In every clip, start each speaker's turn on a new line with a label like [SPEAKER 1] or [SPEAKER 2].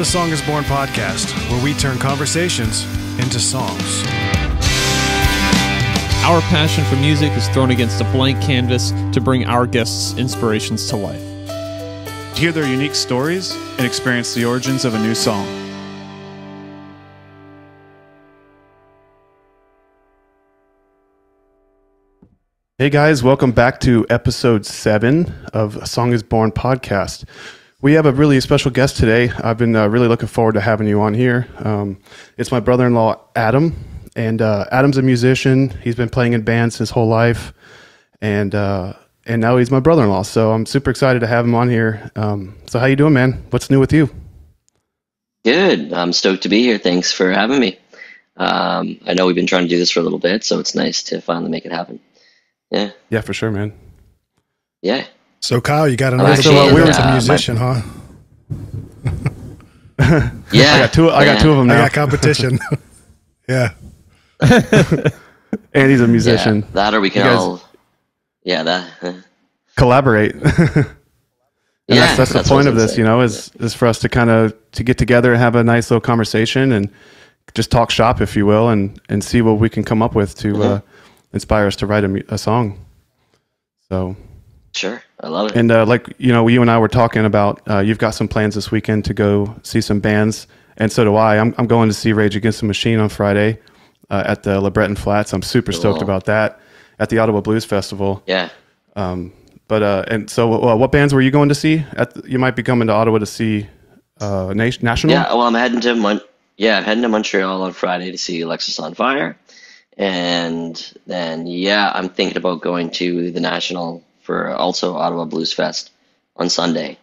[SPEAKER 1] the Song is Born podcast, where we turn conversations into songs.
[SPEAKER 2] Our passion for music is thrown against a blank canvas to bring our guests' inspirations to life.
[SPEAKER 3] To hear their unique stories and experience the origins of a new song.
[SPEAKER 4] Hey guys, welcome back to episode 7 of A Song is Born podcast. We have a really special guest today. I've been really looking forward to having you on here. It's my brother-in-law, Adam, and Adam's a musician. He's been playing in bands his whole life, and now he's my brother-in-law, so I'm super excited to have him on here. So how you doing, man? What's new with you?
[SPEAKER 5] Good. I'm stoked to be here. Thanks for having me. I know we've been trying to do this for a little bit, so it's nice to finally make it happen. Yeah,
[SPEAKER 4] for sure, man.
[SPEAKER 5] Yeah.
[SPEAKER 1] So Kyle, you got another musician, huh?
[SPEAKER 5] Yeah.
[SPEAKER 4] I got two of them now.
[SPEAKER 1] I got competition. Yeah.
[SPEAKER 4] And he's a musician.
[SPEAKER 5] Yeah, that or we can all
[SPEAKER 4] collaborate. That's the point of this, is for us to kind of to get together and have a nice little conversation and just talk shop, if you will, and see what we can come up with to inspire us to write a song. So
[SPEAKER 5] sure, I love it.
[SPEAKER 4] And you and I were talking about you've got some plans this weekend to go see some bands, and so do I. I'm going to see Rage Against the Machine on Friday at the LeBreton Flats. I'm super stoked about that at the Ottawa Blues Festival.
[SPEAKER 5] Yeah.
[SPEAKER 4] And so what bands were you going to see? You might be coming to Ottawa to see National.
[SPEAKER 5] Yeah. Well, I'm heading to Montreal on Friday to see Alexis on Fire, and then I'm thinking about going to the National for also Ottawa Blues Fest on Sunday.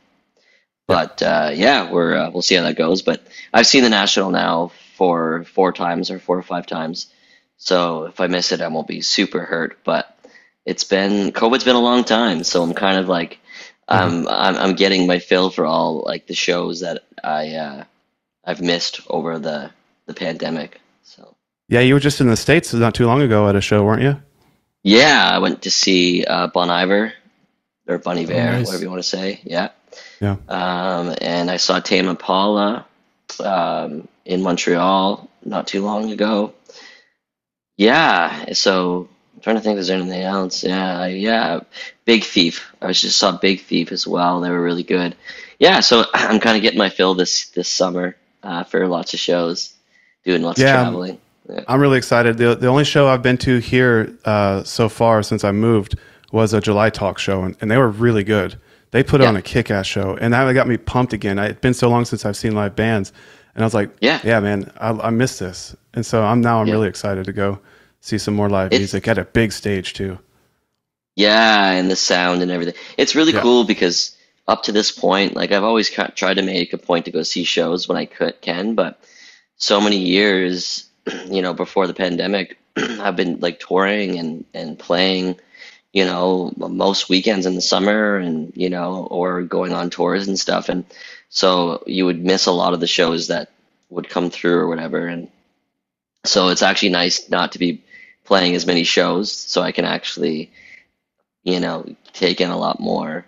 [SPEAKER 5] But we'll see how that goes. But I've seen the National now for 4 times or 4 or 5 times. So if I miss it, I won't be super hurt. But COVID's been a long time, so I'm kind of like I'm getting my fill for all like the shows that I've missed over the pandemic. So
[SPEAKER 4] yeah, you were just in the States not too long ago at a show, weren't you?
[SPEAKER 5] Yeah, I went to see Bon Iver, or Bon Iver,
[SPEAKER 2] nice.
[SPEAKER 5] whatever you want to say. Yeah.
[SPEAKER 4] Yeah.
[SPEAKER 5] And I saw Tame Impala in Montreal not too long ago. Yeah, so I'm trying to think if there's anything else. Yeah. Big Thief. I just saw Big Thief as well. They were really good. Yeah, so I'm kind of getting my fill this summer for lots of shows, doing lots of traveling. Yeah.
[SPEAKER 4] I'm really excited. The only show I've been to here so far since I moved was a July Talk show, and they were really good. They put on a kick-ass show, and that got me pumped again. It's been so long since I've seen live bands, and I was like, yeah man, I miss this. And so I'm really excited to go see some more live music at a big stage too.
[SPEAKER 5] Yeah, and the sound and everything. It's really cool because up to this point, like I've always tried to make a point to go see shows when I can, but so many years, before the pandemic, I've been like touring and playing, most weekends in the summer and, or going on tours and stuff. And so you would miss a lot of the shows that would come through or whatever. And so it's actually nice not to be playing as many shows so I can actually, take in a lot more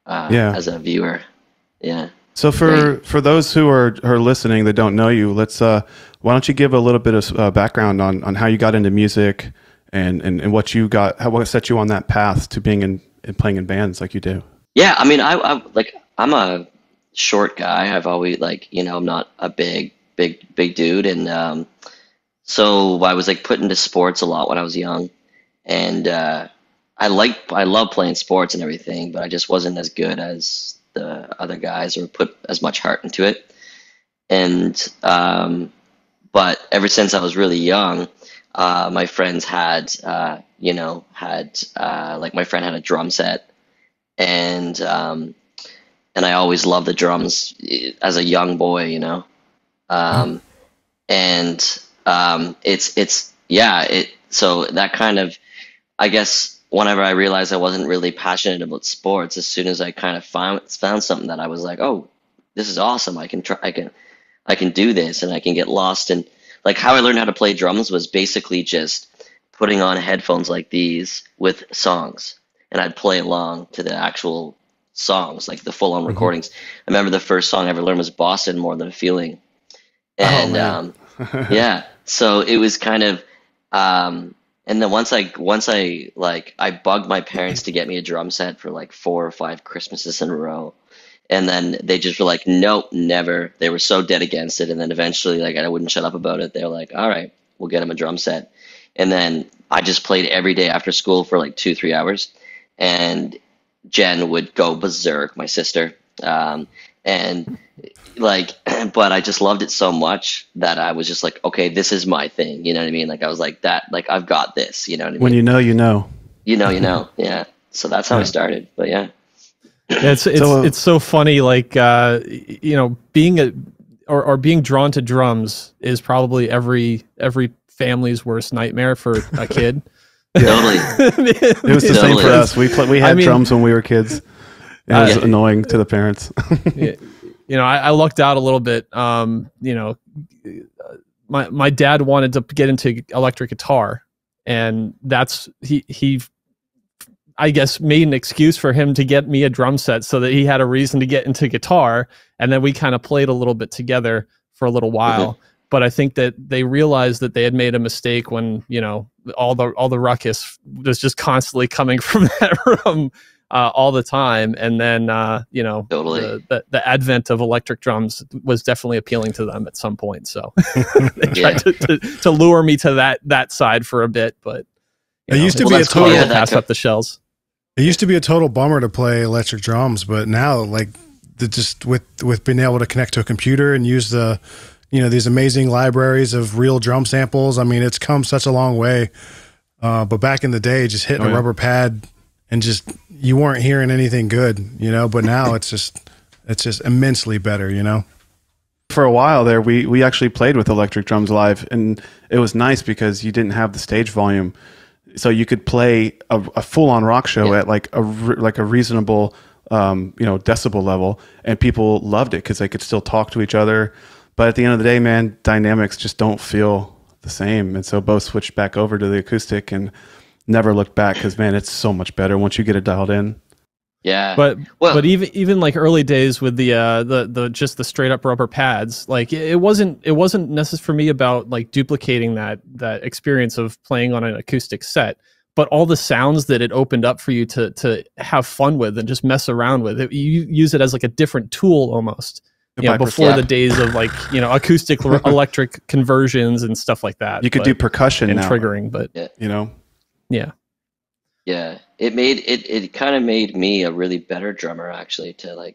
[SPEAKER 5] as a viewer. Yeah.
[SPEAKER 4] So for those who are listening that don't know you, why don't you give a little bit of background on how you got into music and what what set you on that path to being in playing in bands like you do? Yeah,
[SPEAKER 5] I mean, I'm a short guy. I've always I'm not a big dude, and so I was like put into sports a lot when I was young, and I love playing sports and everything, but I just wasn't as good as the other guys or put as much heart into it. And but ever since I was really young, my friends had like my friend had a drum set, and I always loved the drums as a young boy, so that kind of, I guess, whenever I realized I wasn't really passionate about sports, as soon as I kind of found something that I was like, oh, this is awesome. I can do this, and I can get lost. And like how I learned how to play drums was basically just putting on headphones like these with songs, and I'd play along to the actual songs, like the full on recordings. I remember the first song I ever learned was Boston, More Than a Feeling. And yeah, so it was kind of and then once I like I bugged my parents to get me a drum set for like 4 or 5 Christmases in a row. And then they just were like, nope, never. They were so dead against it. And then eventually, like, I wouldn't shut up about it. They're like, all right, we'll get him a drum set. And then I just played every day after school for like 2, 3 hours. And Jen would go berserk, my sister. And like, but I just loved it so much that I was just like, okay, this is my thing. You know what I mean? Like, I was like that, like, I've got this, you know what I mean?
[SPEAKER 4] When you know, you know.
[SPEAKER 5] You know. Yeah. So that's how I started. But yeah.
[SPEAKER 2] Yeah, it's so funny, like being or being drawn to drums is probably every family's worst nightmare for a kid.
[SPEAKER 5] Totally.
[SPEAKER 4] It was the same for us. We had drums when we were kids. And it was annoying to the parents.
[SPEAKER 2] I lucked out a little bit. My dad wanted to get into electric guitar, and he I guess made an excuse for him to get me a drum set so that he had a reason to get into guitar. And then we kind of played a little bit together for a little while. Mm-hmm. But I think that they realized that they had made a mistake when, all the ruckus was just constantly coming from that room all the time. And then,
[SPEAKER 5] totally.
[SPEAKER 2] the advent of electric drums was definitely appealing to them at some point. So they tried to lure me to that side for a bit, but
[SPEAKER 1] it used to be a total
[SPEAKER 2] pass up the shells.
[SPEAKER 1] It used to be a total bummer to play electric drums, but now, like, just with being able to connect to a computer and use the, these amazing libraries of real drum samples. I mean, it's come such a long way. But back in the day, just hitting a rubber pad and just you weren't hearing anything good, But now it's just immensely better,
[SPEAKER 4] For a while there, we actually played with electric drums live, and it was nice because you didn't have the stage volume. So you could play a full-on rock show at like a reasonable, decibel level, and people loved it because they could still talk to each other. But at the end of the day, man, dynamics just don't feel the same, and so both switched back over to the acoustic and never looked back because, man, it's so much better once you get it dialed in.
[SPEAKER 5] Yeah,
[SPEAKER 2] but even like early days with the just the straight up rubber pads, like it wasn't necessary for me about like duplicating that experience of playing on an acoustic set, but all the sounds that it opened up for you to have fun with and just mess around with it, you use it as like a different tool almost. Before the days of like acoustic electric conversions and stuff like that.
[SPEAKER 4] You could do percussion
[SPEAKER 2] and
[SPEAKER 4] now,
[SPEAKER 2] triggering, but
[SPEAKER 5] Yeah, it kind of made me a really better drummer actually to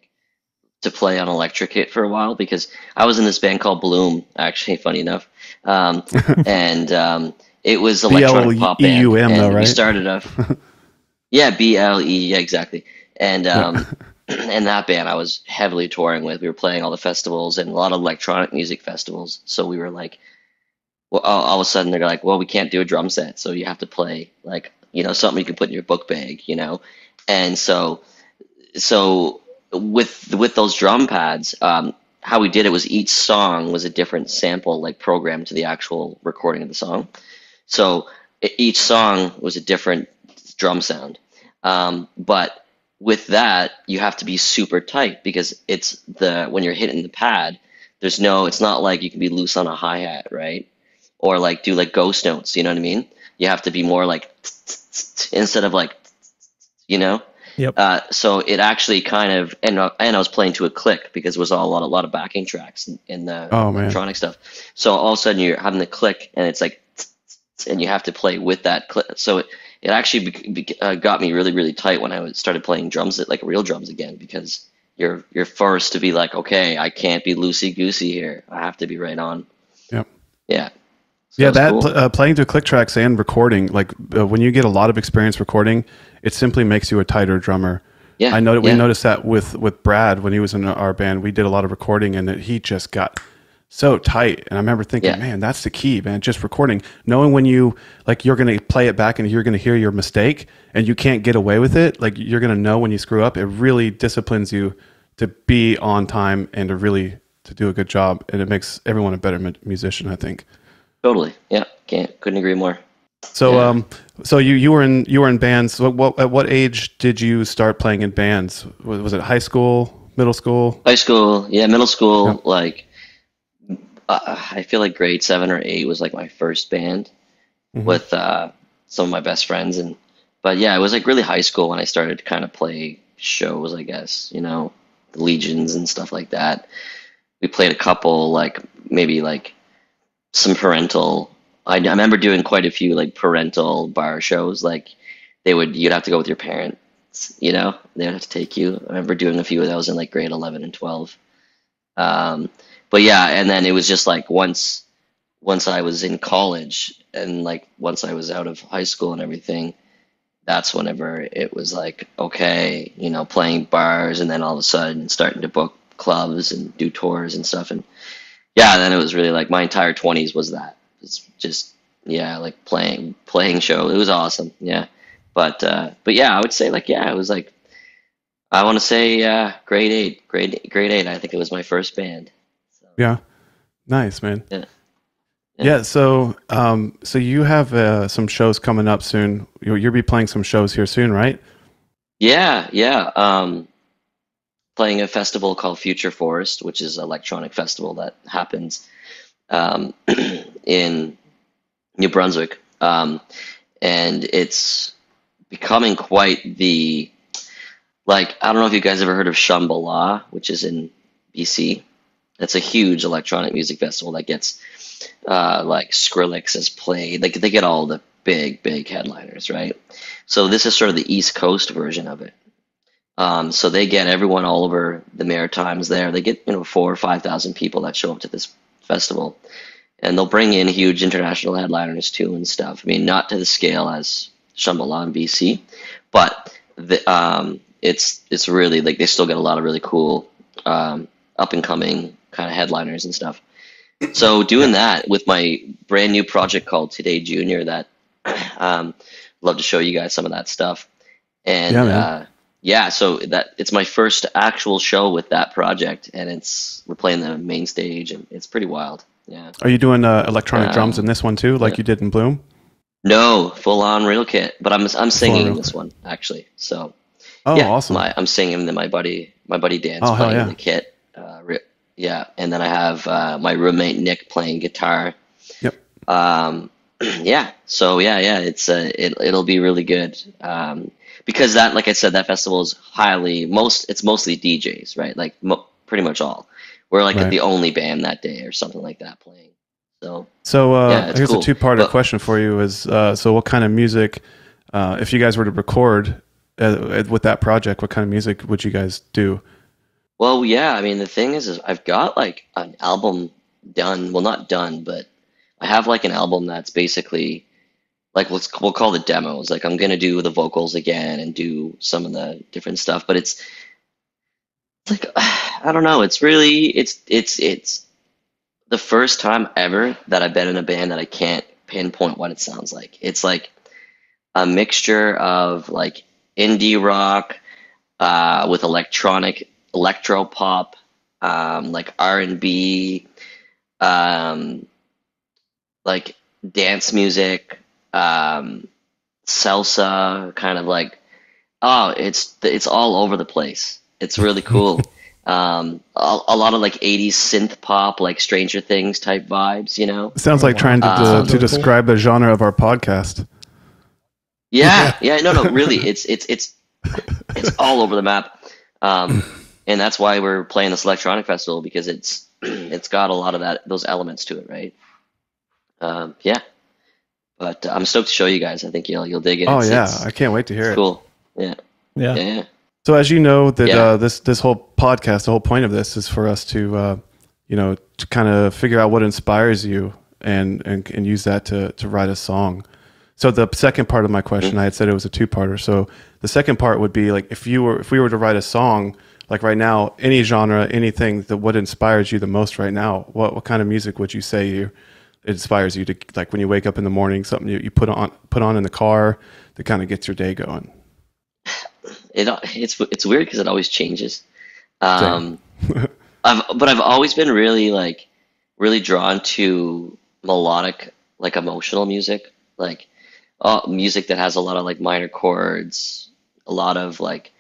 [SPEAKER 5] play on electric kit for a while, because I was in this band called Bloom, actually, funny enough, and it was electronic pop band.
[SPEAKER 4] BLEUM,
[SPEAKER 5] and
[SPEAKER 4] though, right?
[SPEAKER 5] We started off, BLE, yeah, exactly, and and that band I was heavily touring with. We were playing all the festivals and a lot of electronic music festivals. So we were like, well, all of a sudden they're like, well, we can't do a drum set, so you have to play like, something you can put in your book bag, And so with those drum pads, how we did it was each song was a different sample, like programmed to the actual recording of the song. So each song was a different drum sound. But with that, you have to be super tight because when you're hitting the pad, it's not like you can be loose on a hi-hat, right? Or like do like ghost notes, you know what I mean? You have to be more like instead of like,
[SPEAKER 2] Yep.
[SPEAKER 5] So it actually kind of, and I was playing to a click because it was a lot of backing tracks in the electronic stuff. So all of a sudden you're having the click and it's like, and you have to play with that click. So it actually got me really, really tight when I started playing drums, like real drums again, because you're forced to be like, okay, I can't be loosey goosey here. I have to be right on.
[SPEAKER 4] Yep.
[SPEAKER 5] Yeah. So
[SPEAKER 4] cool. Playing to click tracks and recording, like when you get a lot of experience recording, it simply makes you a tighter drummer.
[SPEAKER 5] Yeah.
[SPEAKER 4] I know we noticed that with Brad when he was in our band. We did a lot of recording, and he just got so tight. And I remember thinking, man, that's the key, man. Just recording, knowing when you're going to play it back and you're going to hear your mistake, and you can't get away with it. Like you're going to know when you screw up. It really disciplines you to be on time and to do a good job, and it makes everyone a better musician, I think.
[SPEAKER 5] Totally. Yeah. Couldn't agree more.
[SPEAKER 4] So so you were in bands. So at what age did you start playing in bands? Was it high school, middle school?
[SPEAKER 5] High school, yeah, middle
[SPEAKER 4] Yeah.
[SPEAKER 5] school, like I feel like grade 7 or 8 was like my first band
[SPEAKER 4] Hmm.
[SPEAKER 5] with some of my best friends, and but yeah, it was like really high school when I started to kind of play shows, I guess, the Legions and stuff like that. We played a couple, like maybe like some parental. I remember doing quite a few like parental bar shows. Like you'd have to go with your parents, they would have to take you. I remember doing a few of those in like grade 11 and 12. Um, but yeah, and then it was just like once I was in college and like once I was out of high school and everything, that's whenever it was like, okay, playing bars and then all of a sudden starting to book clubs and do tours and stuff. And yeah, then it was really like my entire 20s was that. It's just, yeah, like playing show. It was awesome. Yeah. But yeah, I would say like, yeah, it was like, I want to say grade 8. I think it was my first band. So,
[SPEAKER 4] Yeah. Nice, man.
[SPEAKER 5] yeah.
[SPEAKER 4] Yeah. So so you have some shows coming up soon. You'll be playing some shows here soon, right?
[SPEAKER 5] Yeah, yeah. Playing a festival called Future Forest, which is an electronic festival that happens in New Brunswick. And it's becoming quite the, like, I don't know if you guys ever heard of Shambhala, which is in BC. It's a huge electronic music festival that gets like Skrillex has played. Like they get all the big headliners, right? So this is sort of the East Coast version of it. So they get everyone all over the Maritimes there. They get 4,000 or 5,000 people that show up to this festival, and they'll bring in huge international headliners too and stuff. I mean, not to the scale as Shambhala in BC, but it's really like they still get a lot of really cool up and coming kind of headliners and stuff. So doing that with my brand new project called Today Junior, that love to show you guys some of that stuff. And
[SPEAKER 4] Yeah, man.
[SPEAKER 5] yeah, so that it's my first actual show with that project, and we're playing the main stage, and it's pretty wild. Yeah.
[SPEAKER 4] Are you doing electronic drums in this one too, like
[SPEAKER 5] yeah.
[SPEAKER 4] you did in Bloom?
[SPEAKER 5] No, full on real kit, but I'm singing
[SPEAKER 4] real
[SPEAKER 5] in this
[SPEAKER 4] kit.
[SPEAKER 5] one actually. So
[SPEAKER 4] Oh,
[SPEAKER 5] yeah,
[SPEAKER 4] awesome.
[SPEAKER 5] I'm singing. Then my buddy Dan's
[SPEAKER 4] Oh, hell
[SPEAKER 5] playing
[SPEAKER 4] yeah.
[SPEAKER 5] the kit. Yeah, and then I have my roommate Nick playing guitar.
[SPEAKER 4] Yep.
[SPEAKER 5] Yeah, so yeah, it'll be really good. Because that, like I said, that festival is it's mostly DJs, right? Like pretty much all. We're like
[SPEAKER 4] Right.
[SPEAKER 5] the only band that day or something like that playing. So
[SPEAKER 4] So
[SPEAKER 5] yeah, it's
[SPEAKER 4] here's
[SPEAKER 5] cool.
[SPEAKER 4] a two-parter
[SPEAKER 5] But-
[SPEAKER 4] question for you: is so what kind of music, if you guys were to record with that project, what kind of music would you guys do?
[SPEAKER 5] Well, yeah, I mean, the thing is I've got like an album done. Well, not done, but I have like an album that's basically like we'll call the demos. Like I'm gonna do the vocals again and do some of the different stuff, but it's like I don't know. It's really it's the first time ever that I've been in a band that I can't pinpoint what it sounds like. It's like a mixture of like indie rock with electro pop, like R&B, like dance music, salsa, kind of like it's all over the place. It's really cool. A lot of like 80s synth pop, like Stranger Things type vibes,
[SPEAKER 4] It sounds like trying to
[SPEAKER 1] Sounds really cool.
[SPEAKER 4] describe the genre of our podcast.
[SPEAKER 5] Yeah, no, really, it's all over the map, and that's why we're playing this electronic festival because it's got a lot of those elements to it, right? Yeah, but I'm stoked to show you guys. I think you'll dig it.
[SPEAKER 4] Oh
[SPEAKER 5] It's-
[SPEAKER 4] yeah,
[SPEAKER 5] it's
[SPEAKER 4] I can't wait to hear it.
[SPEAKER 5] cool. Yeah,
[SPEAKER 2] Yeah.
[SPEAKER 5] yeah.
[SPEAKER 4] So as you know that
[SPEAKER 5] Yeah.
[SPEAKER 4] this whole podcast, the whole point of this is for us to to kind of figure out what inspires you and use that to write a song. So the second part of my question, I had said it was a two-parter. So the second part would be like if we were to write a song like right now, any genre, anything that what inspires you the most right now, what kind of music would you say it inspires you to, like when you wake up in the morning, something you put on in the car that kind of gets your day going?
[SPEAKER 5] It's weird because it always changes.
[SPEAKER 4] Same.
[SPEAKER 5] I've always been really drawn to melodic, like emotional music. Like music that has a lot of like minor chords, a lot of like,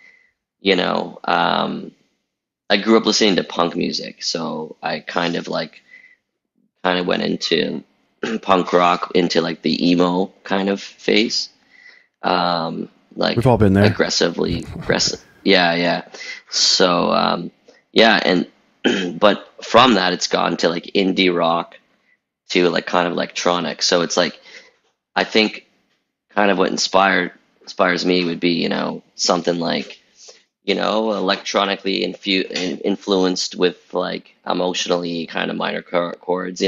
[SPEAKER 5] I grew up listening to punk music, so I kind of went into punk rock, into like the emo kind of phase. Like
[SPEAKER 4] We've all been there.
[SPEAKER 5] aggressive. Yeah, yeah. So, yeah, and but from that, it's gone to like indie rock to like kind of electronic. So it's like, I think kind of what inspires me would be, something like, electronically influenced with like emotionally kind of minor chords,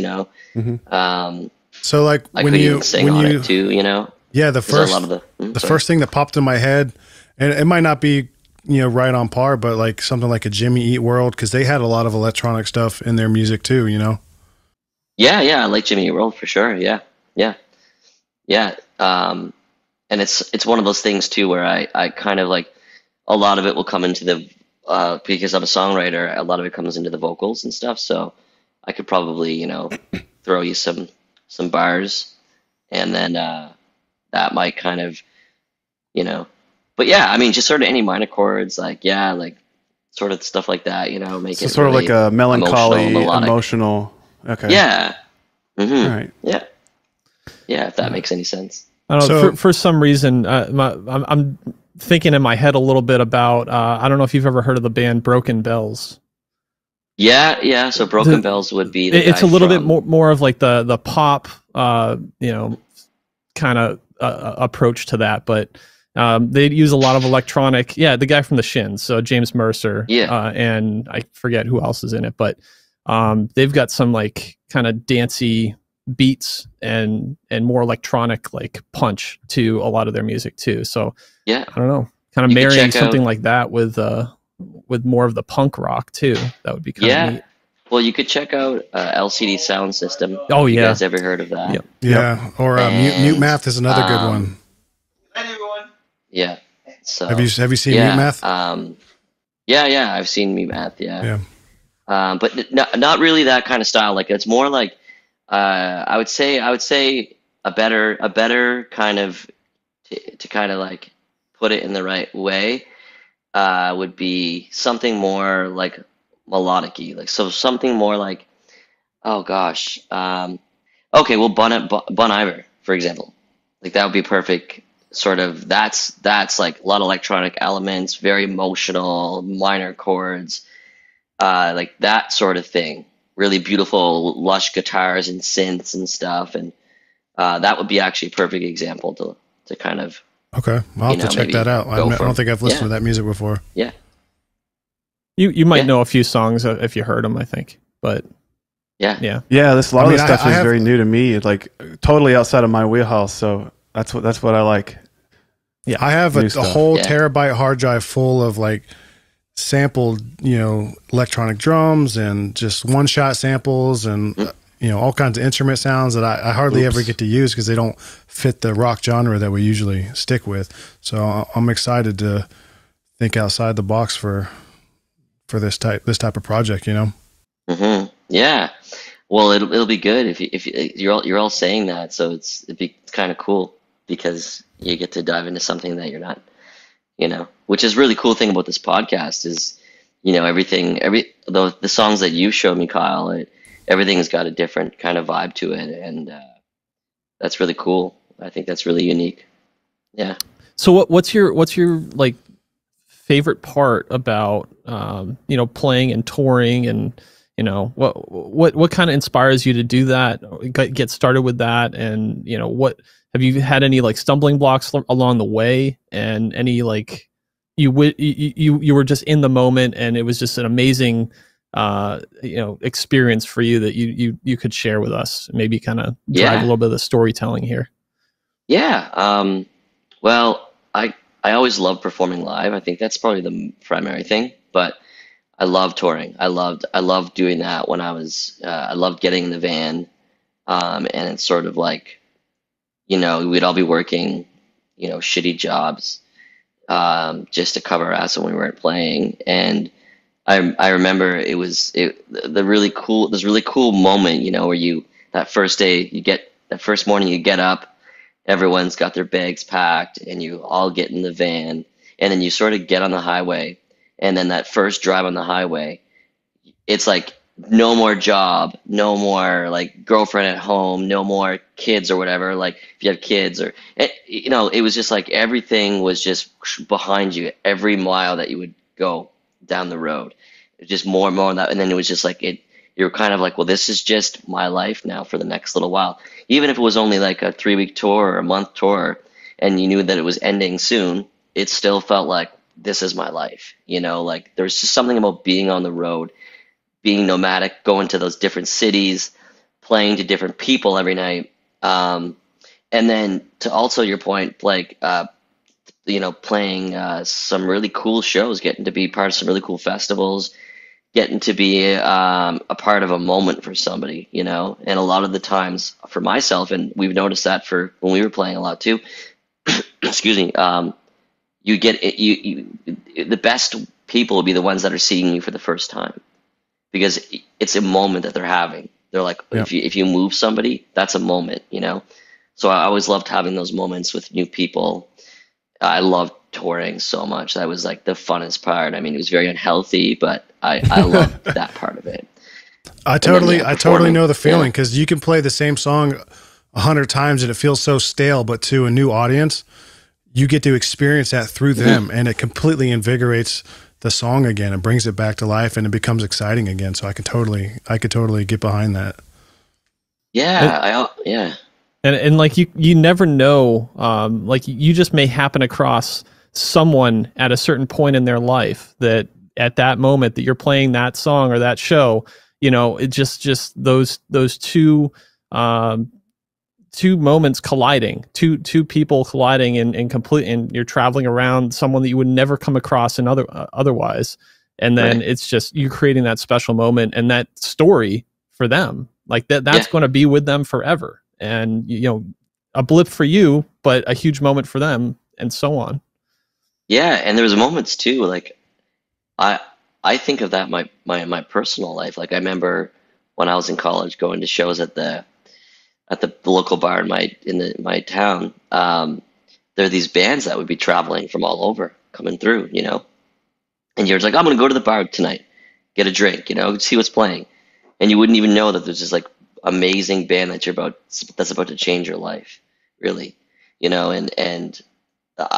[SPEAKER 1] So like
[SPEAKER 5] I
[SPEAKER 1] when
[SPEAKER 5] could
[SPEAKER 1] you
[SPEAKER 5] even sing
[SPEAKER 1] when
[SPEAKER 5] on
[SPEAKER 1] you
[SPEAKER 5] it too,
[SPEAKER 1] yeah, the
[SPEAKER 5] There's a
[SPEAKER 1] first
[SPEAKER 5] lot of
[SPEAKER 1] the
[SPEAKER 5] sorry.
[SPEAKER 1] first thing that popped in my head, and it might not be right on par, but like something like a Jimmy Eat World, because they had a lot of electronic stuff in their music too.
[SPEAKER 5] Yeah, I like Jimmy Eat World for sure. Yeah, yeah, yeah. And it's one of those things too where I kind of like, a lot of it will come into the because I'm a songwriter, a lot of it comes into the vocals and stuff. So I could probably, throw you some bars, and then that might kind of, you know. But yeah, I mean, just sort of any minor chords, like yeah, like sort of stuff like that, make
[SPEAKER 4] So
[SPEAKER 5] it
[SPEAKER 4] sort of like
[SPEAKER 5] really
[SPEAKER 4] a
[SPEAKER 5] emotional,
[SPEAKER 4] melancholy,
[SPEAKER 5] melodic.
[SPEAKER 4] emotional. Okay.
[SPEAKER 5] Yeah.
[SPEAKER 4] All
[SPEAKER 5] hmm
[SPEAKER 4] right.
[SPEAKER 5] Yeah. Yeah, if that makes any sense.
[SPEAKER 2] I don't know.
[SPEAKER 1] So
[SPEAKER 2] For some reason, I'm thinking in my head a little bit about. I don't know if you've ever heard of the band Broken Bells.
[SPEAKER 5] Yeah, yeah. So Broken Bells would be the
[SPEAKER 2] It's
[SPEAKER 5] guy
[SPEAKER 2] a little bit
[SPEAKER 5] from.
[SPEAKER 2] more of like the pop, kind of approach to that, but they use a lot of electronic. Yeah, the guy from the Shins, so James Mercer,
[SPEAKER 5] Yeah.
[SPEAKER 2] and I forget who else is in it, but they've got some like kind of dancey beats and more electronic like punch to a lot of their music too. So
[SPEAKER 5] Yeah.
[SPEAKER 2] I don't know, kind of
[SPEAKER 5] You could
[SPEAKER 2] marrying
[SPEAKER 5] check
[SPEAKER 2] something
[SPEAKER 5] out.
[SPEAKER 2] like that with more of the punk rock too. That would be kind of
[SPEAKER 5] Yeah.
[SPEAKER 2] neat.
[SPEAKER 5] Well, you could check out LCD Sound System
[SPEAKER 2] Oh
[SPEAKER 5] if you
[SPEAKER 2] yeah,
[SPEAKER 5] guys ever heard of that.
[SPEAKER 2] yep.
[SPEAKER 1] yeah, or Mute
[SPEAKER 5] And
[SPEAKER 1] Math is another good one.
[SPEAKER 5] yeah. So
[SPEAKER 1] Have you seen Mute
[SPEAKER 5] yeah,
[SPEAKER 1] Math?
[SPEAKER 5] yeah. I've seen Me Math. Yeah.
[SPEAKER 1] Yeah.
[SPEAKER 5] But not really that kind of style. Like it's more like I would say a better kind of to kind of like put it in the right way would be something more like melodic-y, like so something more like, oh gosh, okay, well Bon Iver, for example, like that would be perfect. Sort of that's like a lot of electronic elements, very emotional, minor chords, like that sort of thing. Really beautiful, lush guitars and synths and stuff, and that would be actually a perfect example to kind of
[SPEAKER 1] Okay, I'll have to check
[SPEAKER 5] maybe
[SPEAKER 1] that out.
[SPEAKER 5] go
[SPEAKER 1] I
[SPEAKER 5] for.
[SPEAKER 1] don't think I've listened
[SPEAKER 5] Yeah,
[SPEAKER 1] to that music before.
[SPEAKER 5] yeah,
[SPEAKER 2] You might
[SPEAKER 5] yeah,
[SPEAKER 2] know a few songs if you heard them, I think, but
[SPEAKER 5] yeah,
[SPEAKER 2] yeah.
[SPEAKER 4] Yeah, a lot of this stuff
[SPEAKER 1] I
[SPEAKER 4] is
[SPEAKER 1] have,
[SPEAKER 4] very new to me, like totally outside of my wheelhouse. So that's what I like.
[SPEAKER 2] Yeah,
[SPEAKER 1] I have
[SPEAKER 4] New
[SPEAKER 1] a
[SPEAKER 4] stuff.
[SPEAKER 1] whole
[SPEAKER 5] Yeah.
[SPEAKER 1] terabyte hard drive full of like sampled, electronic drums and just one shot samples and all kinds of instrument sounds that I hardly ever get to use because they don't fit the rock genre that we usually stick with. So I'm excited to think outside the box for this type of project.
[SPEAKER 5] Yeah. Well, it'll be good you're all saying that, so it'd be kind of cool because you get to dive into something that you're not, which is really cool thing about this podcast is, the songs that you showed me, Kyle, everything's got a different kind of vibe to it, and that's really cool. I think that's really unique. Yeah.
[SPEAKER 2] So what's your like favorite part about playing and touring, and what kind of inspires you to do that, get started with that, and what have you had any like stumbling blocks along the way, and any like you were just in the moment and it was just an amazing experience for you that you could share with us, maybe kind of drive a
[SPEAKER 5] Yeah.
[SPEAKER 2] little bit of the storytelling here.
[SPEAKER 5] Yeah. Well, I always loved performing live. I think that's probably the primary thing, but I love touring. I loved doing that when I loved getting in the van. And it's sort of like, we'd all be working, shitty jobs, just to cover our ass when we weren't playing. And I remember the really cool, this really cool moment, where that first day that first morning you get up everyone's got their bags packed, and you all get in the van, and then you sort of get on the highway, and then that first drive on the highway, it's like no more job, no more like girlfriend at home, no more kids or whatever. Like if you have kids or, you know, it was just like everything was just behind you every mile that you would go down the road. It was just more and more of that. And then it was just like you're kind of like, well, this is just my life now for the next little while. Even if it was only like a 3-week tour or a month tour and you knew that it was ending soon, it still felt like this is my life. You know, like there's just something about being on the road, being nomadic, going to those different cities, playing to different people every night. And then to also your point, like, you know, playing some really cool shows, getting to be part of some really cool festivals, getting to be a part of a moment for somebody, you know. And a lot of the times for myself, and we've noticed that for when we were playing a lot too, excuse me, you get it, the best people will be the ones that are seeing you for the first time, because it's a moment that they're having. They're like, if you move somebody, that's a moment, you know? So I always loved having those moments with new people. I loved touring so much. That was like the funnest part. I mean, it was very unhealthy, but I loved that part of it.
[SPEAKER 1] I totally know the feeling, because you can play the same song 100 times and it feels so stale, but to a new audience, you get to experience that through them, and it completely invigorates the song again and brings it back to life, and it becomes exciting again. So I could totally get behind that.
[SPEAKER 5] Yeah.
[SPEAKER 2] And like you never know, like you just may happen across someone at a certain point in their life that at that moment that you're playing that song or that show, you know, it just those two moments colliding, two people colliding and you're traveling around someone that you would never come across otherwise. And then it's just you creating that special moment and that story for them. Like that's going to be with them forever. And, you know, a blip for you, but a huge moment for them, and so on.
[SPEAKER 5] Yeah. And there was moments too, like I think of that my personal life. Like I remember when I was in college going to shows at the local bar in my town. There are these bands that would be traveling from all over coming through, you know, and you're just like, I'm going to go to the bar tonight, get a drink, you know, see what's playing. And you wouldn't even know that there's this like amazing band that's about to change your life, really, you know, and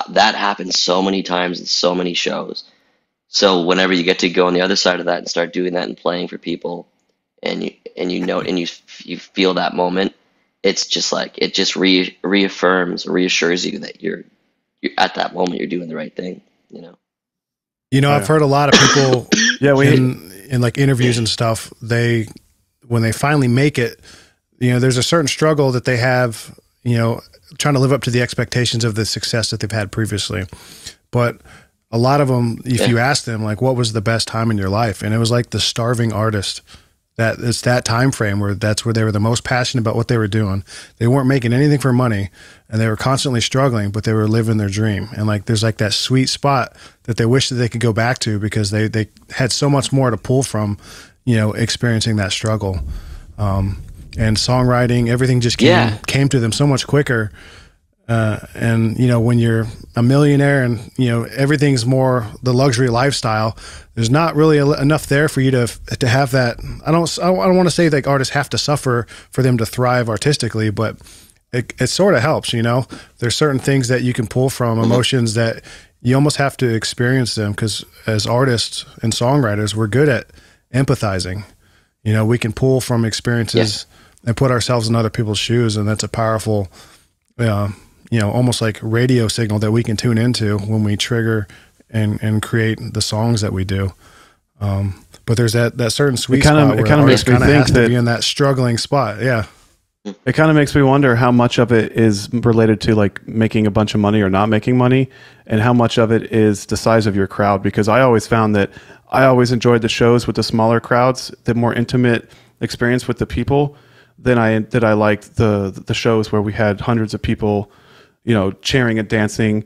[SPEAKER 5] that happens so many times in so many shows. So whenever you get to go on the other side of that and start doing that and playing for people, and you feel that moment, it's just like it just reaffirms, reassures you that you're at that moment you're doing the right thing, you know.
[SPEAKER 1] You know, I've heard a lot of people in like interviews and stuff, when they finally make it, you know, there's a certain struggle that they have, you know, trying to live up to the expectations of the success that they've had previously. But a lot of them, if you ask them, like, what was the best time in your life? And it was like the starving artist. That it's that time frame where that's where they were the most passionate about what they were doing. They weren't making anything for money, and they were constantly struggling, but they were living their dream. And like, there's like that sweet spot that they wish that they could go back to, because they had so much more to pull from, you know, experiencing that struggle. And songwriting, everything just came to them so much quicker. And, you know, when you're a millionaire and, you know, everything's more the luxury lifestyle, there's not really enough there for you to have that. I don't want to say like artists have to suffer for them to thrive artistically, but it sort of helps, you know. There's certain things that you can pull from, emotions that you almost have to experience them, because as artists and songwriters, we're good at empathizing. You know, we can pull from experiences and put ourselves in other people's shoes, and that's a powerful you know, almost like radio signal that we can tune into when we trigger and create the songs that we do. But there's that certain sweet spot where it kind of makes me think that be in that struggling spot. Yeah.
[SPEAKER 4] It kind of makes me wonder how much of it is related to like making a bunch of money or not making money, and how much of it is the size of your crowd. Because I always found that I always enjoyed the shows with the smaller crowds, the more intimate experience with the people, than I liked the shows where we had hundreds of people, you know, cheering and dancing.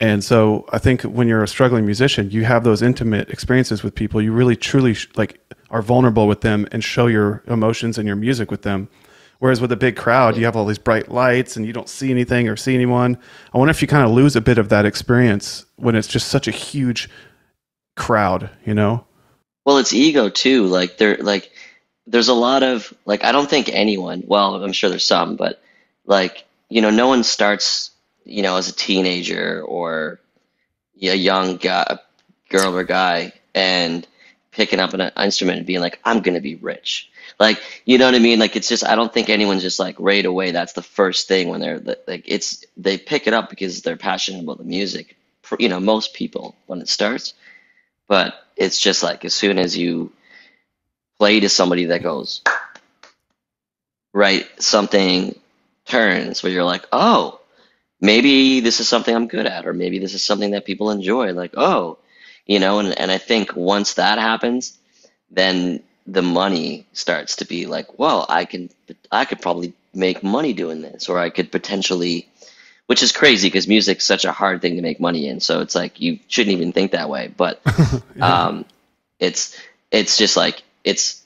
[SPEAKER 4] And so I think when you're a struggling musician, you have those intimate experiences with people. You really truly like are vulnerable with them and show your emotions and your music with them. Whereas with a big crowd, you have all these bright lights and you don't see anything or see anyone. I wonder if you kind of lose a bit of that experience when it's just such a huge crowd, you know?
[SPEAKER 5] Well, it's ego too. There's a lot of I don't think anyone, well, I'm sure there's some, but no one starts, as a teenager or a young guy, girl or guy, and picking up an instrument and being like, I'm gonna be rich. You know what I mean? It's just, I don't think anyone's just right away. That's the first thing when they're they pick it up because they're passionate about the music. Most people when it starts, but it's just as soon as you play to somebody that goes right, something turns where you're like, oh, maybe this is something I'm good at, or maybe this is something that people enjoy. And I think once that happens, then the money starts to be well, I could probably make money doing this, or I could potentially, which is crazy because music's such a hard thing to make money in. So it's you shouldn't even think that way. But it's just it's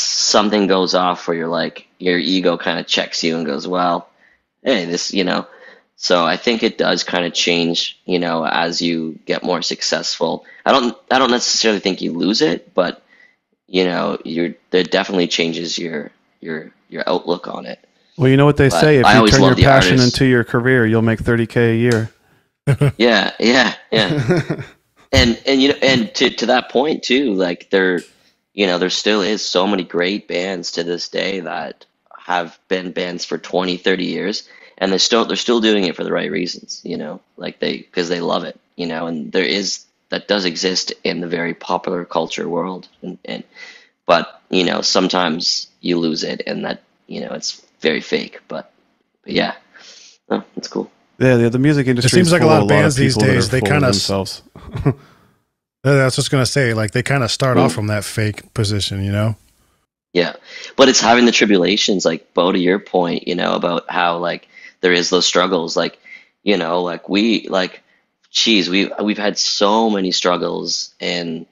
[SPEAKER 5] something goes off where you're your ego kind of checks you and goes, well, hey, this, So I think it does kind of change, as you get more successful. I don't necessarily think you lose it, but that definitely changes your outlook on it.
[SPEAKER 4] Well, you know what they say, if you turn your passion into your career, you'll make $30K a year.
[SPEAKER 5] Yeah. and to that point too, there still is so many great bands to this day that have been bands for 20, 30 years, and they're still doing it for the right reasons, because they love it, and that does exist in the very popular culture world, but sometimes you lose it, and that it's very fake, but yeah, it's cool.
[SPEAKER 4] Yeah, the music industry.
[SPEAKER 1] It seems like a lot of bands these days, they kind of
[SPEAKER 4] themselves.
[SPEAKER 1] That's what I was gonna say. They kind of start off from that fake position,
[SPEAKER 5] Yeah, but it's having the tribulations, Bo, to your point, about how there is those struggles, we've had so many struggles, and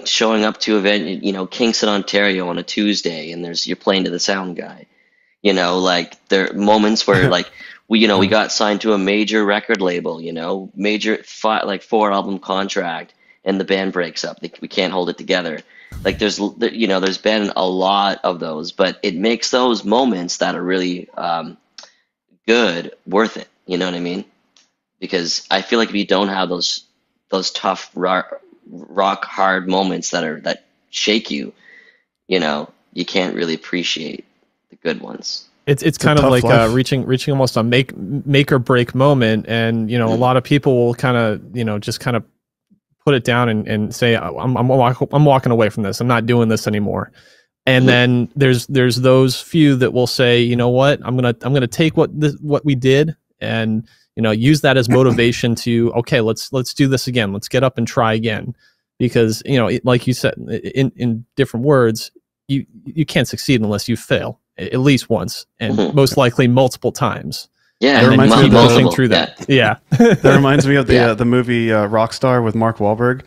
[SPEAKER 5] showing up to event, Kingston, Ontario on a Tuesday, and you're playing to the sound guy, there are moments where we got signed to a major record label, major 4-album contract, and the band breaks up. We can't hold it together. There's been a lot of those, but it makes those moments that are really good worth it. You know what I mean? Because I feel if you don't have those tough rock hard moments that shake you, you can't really appreciate the good ones.
[SPEAKER 2] It's kind of reaching almost a make or break moment, and a lot of people will kind of just kind of put it down and say, I'm walking away from this. I'm not doing this anymore. And then there's those few that will say, you know what, I'm gonna take what we did and use that as motivation to, okay, let's do this again. Let's get up and try again, because like you said, in different words, you can't succeed unless you fail at least once, and most likely multiple times.
[SPEAKER 5] Yeah,
[SPEAKER 2] and then keep pushing through that. Yeah.
[SPEAKER 4] That reminds me of the movie Rockstar with Mark Wahlberg.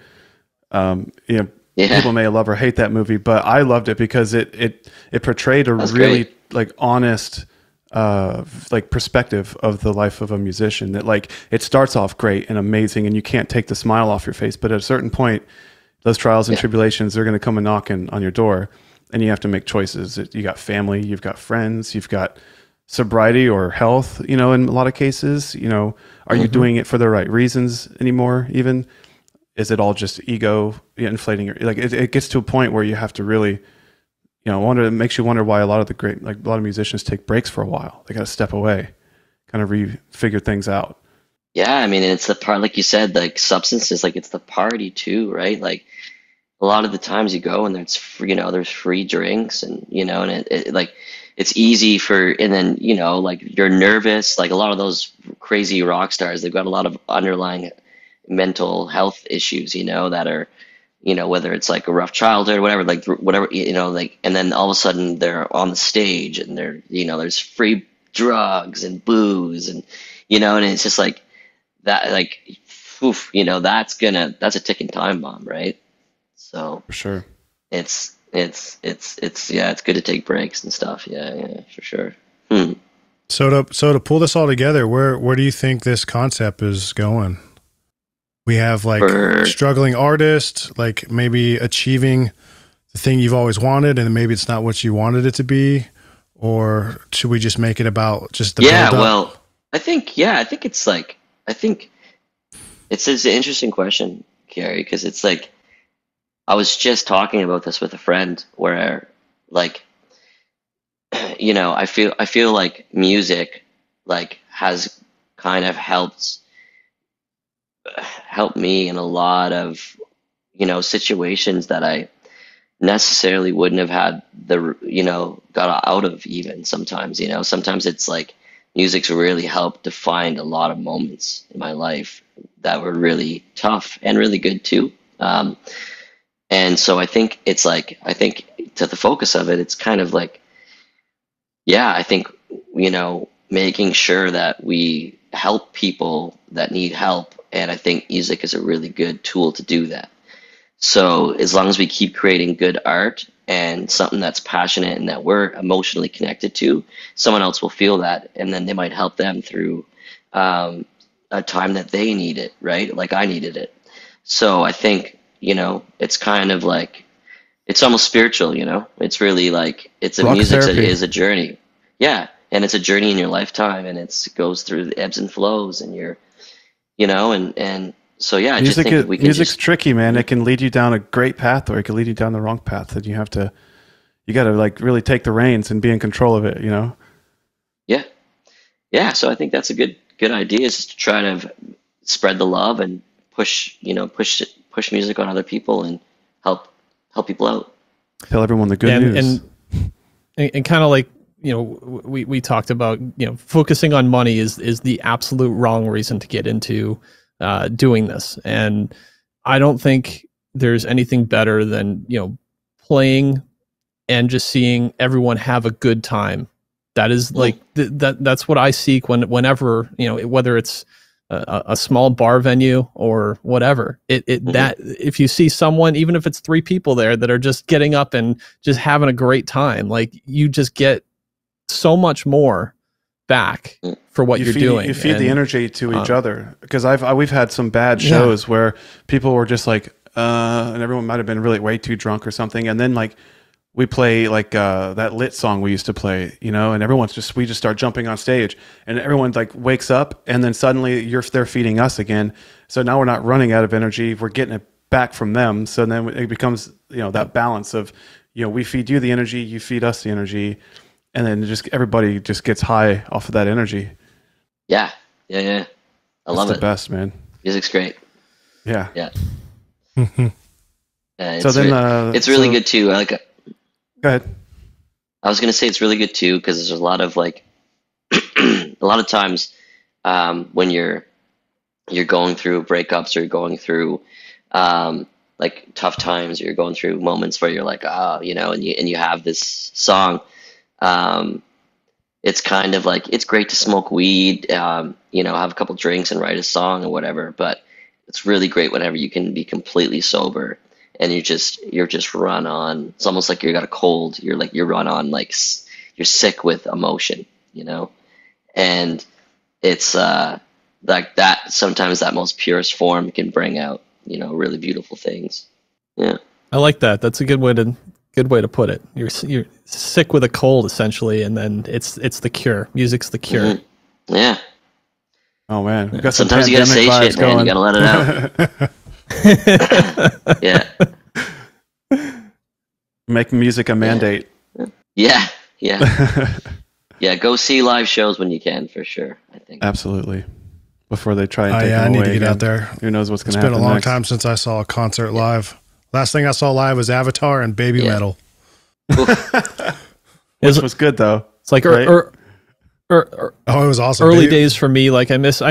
[SPEAKER 4] People may love or hate that movie, but I loved it because it portrayed a really honest perspective of the life of a musician. That it starts off great and amazing, and you can't take the smile off your face, but at a certain point, those trials and tribulations, they're going to come and knocking on your door, and you have to make choices. You got family, you've got friends, you've got sobriety or health, in a lot of cases, are you doing it for the right reasons anymore? Even is it all just ego inflating your, it gets to a point where you have to really, it makes you wonder why a lot of a lot of musicians take breaks for a while. They got to step away, kind of refigure things out.
[SPEAKER 5] Yeah. I mean, it's the part, like you said, substances, it's the party too, right? A lot of the times you go and there's free, there's free drinks, and, and it's easy and then, you're nervous. A lot of those crazy rock stars, they've got a lot of underlying mental health issues, that are, whether it's a rough childhood or whatever, and then all of a sudden they're on the stage and they're, there's free drugs and booze and, and it's just that, oof, that's a ticking time bomb, right? So
[SPEAKER 4] for sure,
[SPEAKER 5] it's It's good to take breaks and stuff. Yeah, for sure. Hmm.
[SPEAKER 1] So to pull this all together, where do you think this concept is going? We have like
[SPEAKER 5] For
[SPEAKER 1] struggling artists, like maybe achieving the thing you've always wanted, and maybe it's not what you wanted it to be, or should we just make it about just the
[SPEAKER 5] yeah,
[SPEAKER 1] build up?
[SPEAKER 5] well, I think it's like I think it's an interesting question, Gary, because it's like I was just talking about this with a friend where like I feel like music like has kind of helped me in a lot of situations that I necessarily wouldn't have had got out of. Even sometimes it's like music's really helped define a lot of moments in my life that were really tough and really good too. And so I think to the focus of it, it's kind of like, yeah, I think, making sure that we help people that need help. And I think music is a really good tool to do that. So as long as we keep creating good art and something that's passionate and that we're emotionally connected to, someone else will feel that, and then they might help them through a time that they need it, right? Like I needed it. So I think, it's kind of like it's almost spiritual. It's really like it's a
[SPEAKER 4] Rock
[SPEAKER 5] music that
[SPEAKER 4] therapy.
[SPEAKER 5] is a journey. Yeah, and it's a journey in your lifetime, and it goes through the ebbs and flows, and and so yeah, I just think if we can
[SPEAKER 4] Music's
[SPEAKER 5] just
[SPEAKER 4] tricky, man. It can lead you down a great path, or it can lead you down the wrong path, and you got to like really take the reins and be in control of it.
[SPEAKER 5] yeah. Yeah, so I think that's a good idea, is just to try to spread the love and push music on other people and help people out.
[SPEAKER 4] Tell everyone the good
[SPEAKER 2] and
[SPEAKER 4] news.
[SPEAKER 2] and kind of like, we talked about, focusing on money is the absolute wrong reason to get into doing this. And I don't think there's anything better than playing and just seeing everyone have a good time. That is like that's what I seek whenever, whether it's a small bar venue or whatever. That if you see someone, even if it's 3 people there that are just getting up and just having a great time, like you just get so much more back for what you're doing.
[SPEAKER 4] You feed the energy to each other, because we've had some bad
[SPEAKER 2] Yeah.
[SPEAKER 4] shows where people were just like, and everyone might have been really way too drunk or something, and then like we play like that lit song we used to play, and we just start jumping on stage, and everyone like wakes up, and then suddenly they're feeding us again. So now we're not running out of energy; we're getting it back from them. So then it becomes that balance of we feed you the energy, you feed us the energy, and then just everybody just gets high off of that energy.
[SPEAKER 5] Yeah. I love
[SPEAKER 4] It's the
[SPEAKER 5] it.
[SPEAKER 4] best, man.
[SPEAKER 5] Music's great.
[SPEAKER 4] Yeah.
[SPEAKER 5] Yeah.
[SPEAKER 4] So then,
[SPEAKER 5] it's really good too.
[SPEAKER 4] Go ahead.
[SPEAKER 5] I was gonna say it's really good too, because there's a lot of like a lot of times when you're going through breakups, or you're going through like tough times, or you're going through moments where you're like, and you have this song. It's kind of like, it's great to smoke weed, have a couple drinks and write a song or whatever, but it's really great whenever you can be completely sober and you're just run on. It's almost like you got a cold. You're run on, like you're sick with emotion, and it's like that. Sometimes that most purest form can bring out, really beautiful things. Yeah.
[SPEAKER 2] I like that. That's a good way to put it. You're sick with a cold essentially, and then it's the cure. Music's the cure.
[SPEAKER 5] Mm-hmm. Yeah.
[SPEAKER 4] Oh man, we've got some
[SPEAKER 5] Sometimes you gotta say
[SPEAKER 4] pandemic
[SPEAKER 5] shit, man. You
[SPEAKER 4] vibes
[SPEAKER 5] gotta let it out. Yeah.
[SPEAKER 4] Make music a mandate.
[SPEAKER 5] Yeah. Yeah. Go see live shows when you can, for sure, I think.
[SPEAKER 4] Absolutely. Before they try and take
[SPEAKER 1] I
[SPEAKER 4] them
[SPEAKER 1] need
[SPEAKER 4] away
[SPEAKER 1] to get
[SPEAKER 4] again.
[SPEAKER 1] out there.
[SPEAKER 4] Who knows what's going
[SPEAKER 1] It's
[SPEAKER 4] to
[SPEAKER 1] been
[SPEAKER 4] happen
[SPEAKER 1] a long
[SPEAKER 4] next.
[SPEAKER 1] time since I saw a concert live. Last thing I saw live was Avatar and Baby
[SPEAKER 5] Yeah.
[SPEAKER 1] Metal.
[SPEAKER 4] Which was good though.
[SPEAKER 2] It's like
[SPEAKER 4] Right?
[SPEAKER 1] Oh, it was awesome.
[SPEAKER 2] early
[SPEAKER 1] Baby-
[SPEAKER 2] days for me. Like I missed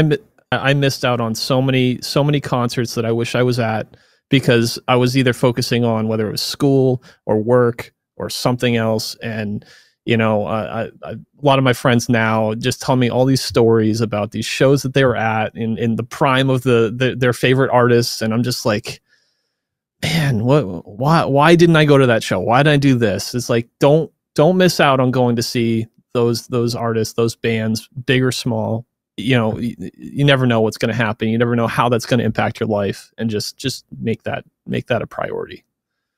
[SPEAKER 2] out on so many concerts that I wish I was at, because I was either focusing on whether it was school or work or something else. And a lot of my friends now just tell me all these stories about these shows that they were at in the prime of their favorite artists, and I'm just like, man, why didn't I go to that show? Why did I do this? It's like, don't miss out on going to see those artists, those bands, big or small. You never know what's going to happen. You never know how that's going to impact your life, and just make that a priority.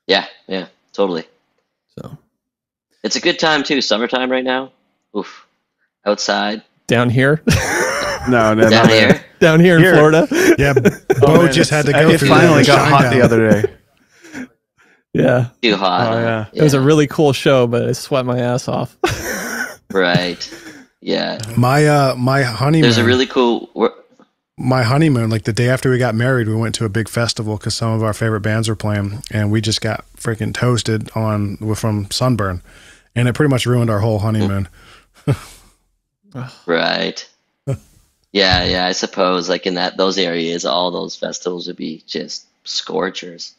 [SPEAKER 5] Yeah, totally.
[SPEAKER 2] So
[SPEAKER 5] it's a good time too. Summertime right now. Oof. Outside.
[SPEAKER 2] Down here.
[SPEAKER 4] No,
[SPEAKER 5] Down here.
[SPEAKER 2] Down here in Florida.
[SPEAKER 1] Yeah, Bo just had to go
[SPEAKER 4] It
[SPEAKER 1] through
[SPEAKER 4] finally
[SPEAKER 1] the
[SPEAKER 4] got hot the other day.
[SPEAKER 2] Yeah.
[SPEAKER 5] Too hot.
[SPEAKER 4] Oh, yeah.
[SPEAKER 2] It was a really cool show, but I sweat my ass off.
[SPEAKER 5] Right. Yeah.
[SPEAKER 1] My honeymoon.
[SPEAKER 5] There's a really cool.
[SPEAKER 1] My honeymoon, like the day after we got married, we went to a big festival because some of our favorite bands were playing, and we just got freaking toasted from sunburn, and it pretty much ruined our whole honeymoon.
[SPEAKER 5] Right. Yeah. I suppose like in those areas, all those festivals would be just scorchers.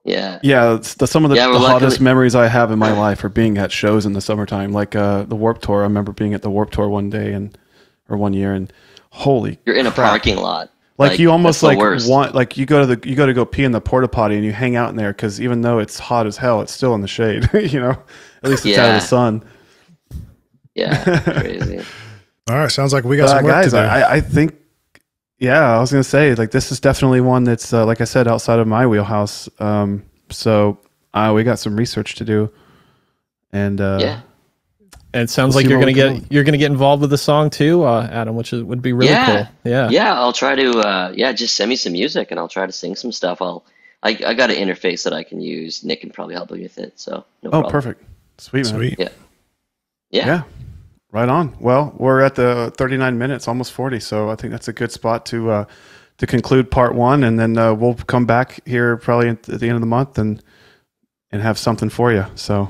[SPEAKER 5] Yeah.
[SPEAKER 4] Yeah, some of the
[SPEAKER 5] Yeah,
[SPEAKER 4] hottest memories I have in my life are being at shows in the summertime, like the Warped Tour. I remember being at the Warped Tour one one year, and holy
[SPEAKER 5] You're in a
[SPEAKER 4] crap.
[SPEAKER 5] parking lot.
[SPEAKER 4] Like you almost
[SPEAKER 5] that's the
[SPEAKER 4] like
[SPEAKER 5] worst.
[SPEAKER 4] want, like you go to go pee in the porta potty and you hang out in there because even though it's hot as hell, it's still in the shade. You know, at least it's out of the sun.
[SPEAKER 5] Yeah, crazy.
[SPEAKER 1] All right, sounds like we got some work
[SPEAKER 4] guys,
[SPEAKER 1] to do.
[SPEAKER 4] I think, yeah, I was gonna say like this is definitely one that's like I said, outside of my wheelhouse. So we got some research to do, and
[SPEAKER 5] Yeah.
[SPEAKER 2] And it sounds like you're gonna get involved with the song too, Adam, which would be really cool. Yeah.
[SPEAKER 5] Yeah, I'll try to just send me some music and I'll try to sing some stuff. I got an interface that I can use. Nick can probably help me with it. So no problem.
[SPEAKER 4] Perfect. Sweet, man.
[SPEAKER 1] Sweet.
[SPEAKER 5] Yeah.
[SPEAKER 4] Right on. Well, we're at the 39 minutes, almost 40. So I think that's a good spot to conclude part one, and then we'll come back here probably at the end of the month and have something for you. So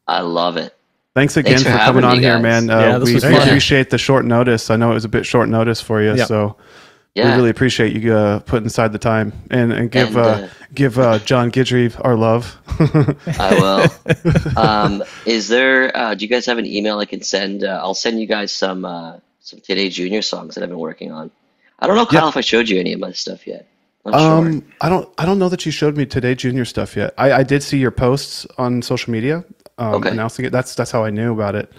[SPEAKER 5] I love it.
[SPEAKER 4] Thanks again for
[SPEAKER 5] having
[SPEAKER 4] coming on
[SPEAKER 5] me,
[SPEAKER 4] here,
[SPEAKER 5] guys.
[SPEAKER 4] man.
[SPEAKER 2] This
[SPEAKER 4] We
[SPEAKER 2] was fun.
[SPEAKER 4] appreciate the short notice. I know it was a bit short notice for you, so we really appreciate you putting aside the time and give John Guidry our love.
[SPEAKER 5] I will. Is there? Do you guys have an email I can send? I'll send you guys some Today Junior songs that I've been working on. I don't know, Kyle, if I showed you any of my stuff yet. I'm sure.
[SPEAKER 4] I don't know that you showed me Today Junior stuff yet. I did see your posts on social media announcing it. That's how I knew about it.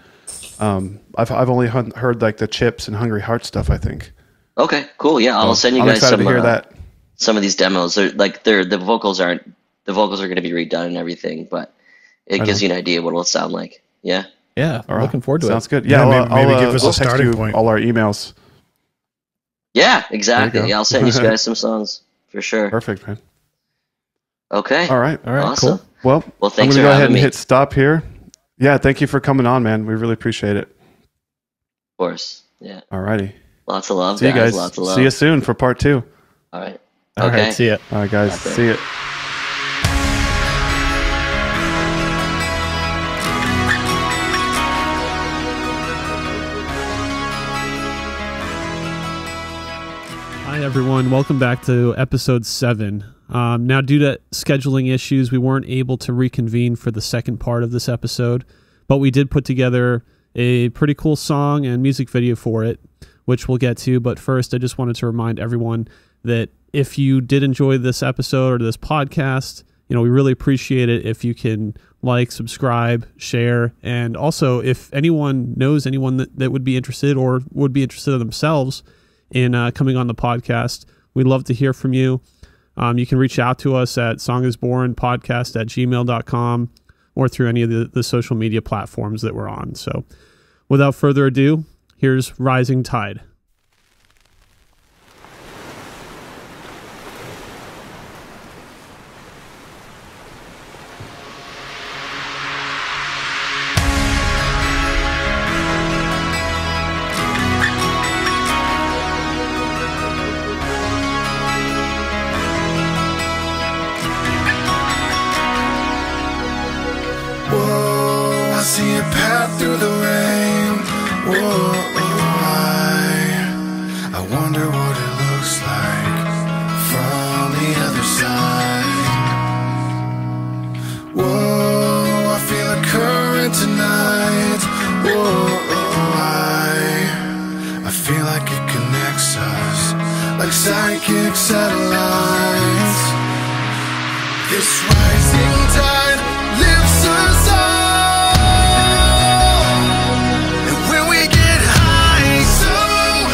[SPEAKER 4] I've only heard like the Chips and Hungry Heart stuff, I think.
[SPEAKER 5] Okay, cool. Yeah, I'll send you
[SPEAKER 4] I'm
[SPEAKER 5] guys
[SPEAKER 4] excited to hear that.
[SPEAKER 5] some of these demos. The vocals are going to be redone and everything, but it gives you an idea what it'll sound like. Yeah.
[SPEAKER 2] Yeah.
[SPEAKER 4] All right.
[SPEAKER 2] Looking forward to
[SPEAKER 4] Sounds
[SPEAKER 2] it.
[SPEAKER 4] good.
[SPEAKER 1] Yeah,
[SPEAKER 4] Yeah,
[SPEAKER 1] maybe give us a
[SPEAKER 4] I'll text
[SPEAKER 1] starting
[SPEAKER 4] you
[SPEAKER 1] point.
[SPEAKER 4] all our emails.
[SPEAKER 5] Yeah, exactly.
[SPEAKER 4] There you go.
[SPEAKER 5] Yeah, I'll send you guys some songs for sure.
[SPEAKER 4] Perfect, man.
[SPEAKER 5] Okay.
[SPEAKER 4] All right.
[SPEAKER 5] Awesome.
[SPEAKER 2] Cool.
[SPEAKER 4] Well,
[SPEAKER 5] Well,
[SPEAKER 4] I'm
[SPEAKER 5] thanks
[SPEAKER 4] going to
[SPEAKER 5] for
[SPEAKER 4] go ahead
[SPEAKER 5] having
[SPEAKER 4] and
[SPEAKER 5] me.
[SPEAKER 4] hit stop here. Yeah, thank you for coming on, man. We really appreciate it.
[SPEAKER 5] Of course. Yeah.
[SPEAKER 4] All righty.
[SPEAKER 5] Lots of love,
[SPEAKER 4] See you guys.
[SPEAKER 5] Lots of love.
[SPEAKER 4] See you soon for part 2.
[SPEAKER 5] All right.
[SPEAKER 2] All
[SPEAKER 5] Okay.
[SPEAKER 2] right. See ya.
[SPEAKER 4] All right, guys.
[SPEAKER 5] Okay.
[SPEAKER 4] See you.
[SPEAKER 6] Hi, everyone. Welcome back to episode 7. Now, due to scheduling issues, we weren't able to reconvene for the second part of this episode, but we did put together a pretty cool song and music video for it, which we'll get to. But first, I just wanted to remind everyone that if you did enjoy this episode or this podcast, we really appreciate it if you can like, subscribe, share, and also if anyone knows anyone that would be interested or would be interested in themselves in coming on the podcast, we'd love to hear from you. You can reach out to us at songisbornpodcast@gmail.com or through any of the social media platforms that we're on. So without further ado, here's Rising Tide.
[SPEAKER 7] Whoa, I see a path through the rain. Whoa, I wonder what it looks like from the other side. Whoa, I feel a current tonight. Whoa, I feel like it connects us like psychic satellites. This rising tide lifts us all. And when we get high, so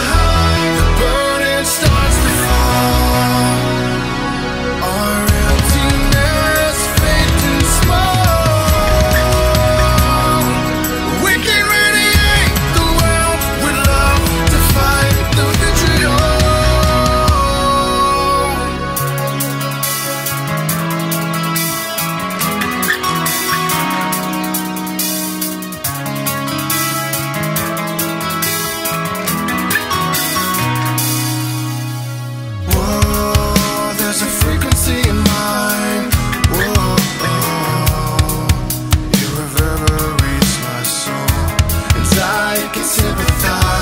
[SPEAKER 7] high, the burden starts to fall. Our emptiness fades to smoke. We can radiate the world with love to fight the vitriol. Whoa, there's a frequency in mine. Whoa, it reverberates my soul, and I can sympathize.